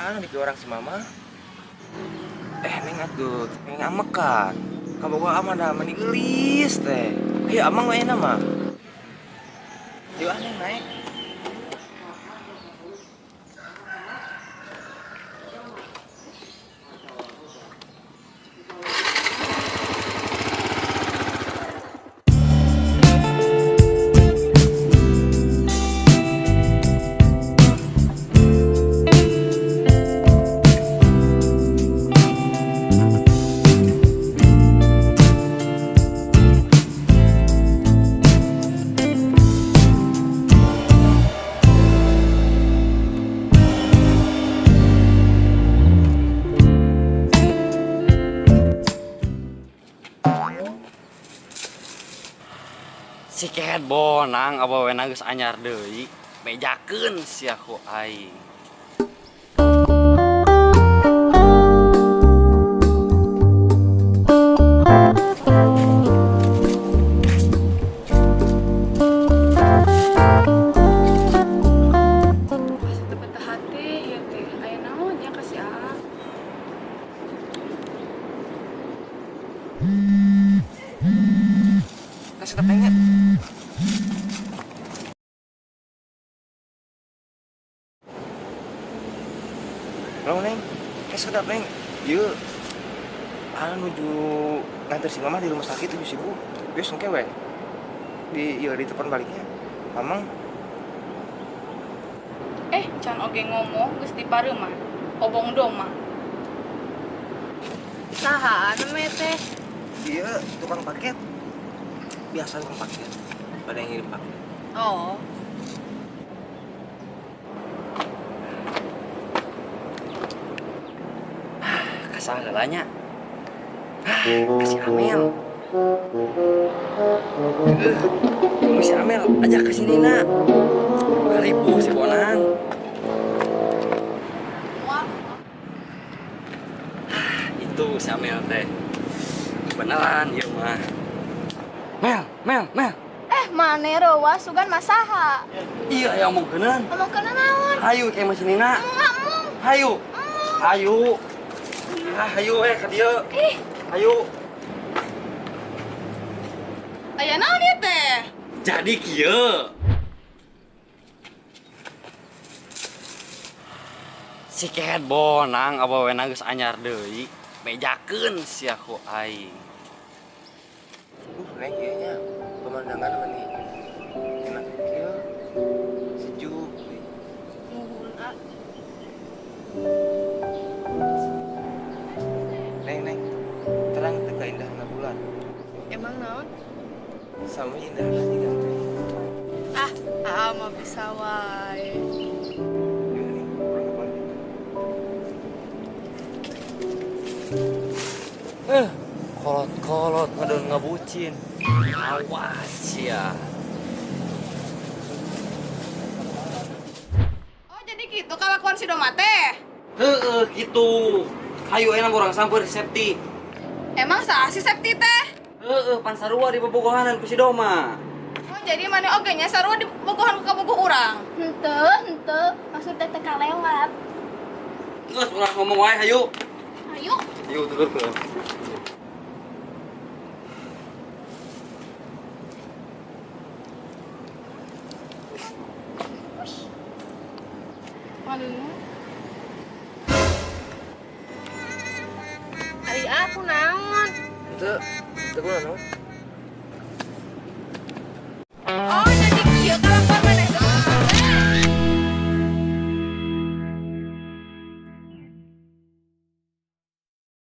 di orang si mama. Neng atuh, neng amekan. Kamu gua aman dah mani gelis teh. Ayo amang we nama. Yuk aneh naik. Si Ket bonang apa wenang geus anyar deui mejakeun sia ku aing. Betah hati ya teh aya naon nya ka si Aang. Kasih tepengnya. Lo neng, kasih tepeng. Yuk. Nuju nganter si mama di rumah sakit tuh si bu. Bius engke we. Di telepon baliknya. Mamang. Can oge ngomong geus dipareuma. Obong doma. Saha anu me teh? Iya, tukang paket. Biasa tukang paket. Pada yang ngirim paket. Oh. Kasah heulanya. Kasih Amel. Kamu si Amel ajak ke sini nak. Ribu si Bonang. Itu si Amel teh. Beneran ieu mah. Mel. Manero wa sugan masaha. Iya yang omongkeun. Ngomongkeun naon? Hayu kayak mesinina. Ngomong. Hayu. Hayu ka dieu. Hayu. Aya naon ieu teh? Jadi kieu. Si Ket bonang apa wenang geus anyar deui mejakeun sia ku aing. Neng ieu nya pemandangan apa nih? Enak kieu. Sejuk. Neng. Terang teu keindahan bulan. Emang naon? Sama indah hati kan teh. Mah bisa wae. Yuk nih, orang apa nih? Kolot ngadon ngabucin. Awas ya. Oh, jadi gitu kalakuan si Doma teh? Gitu. Hayu enak orang sampeur Septi. Emang saha si Septi teh? Pan sarua di bobogohanan ku si Doma. Oh, jadi mana oge nya sarua di bogohan ku kabogoh urang. Henteu. Maksud teh kalewat. Geus urang ngomong wae hayu. Ayo. Yuk tutur. Aduh. Ari aku naon? Teu kunaon?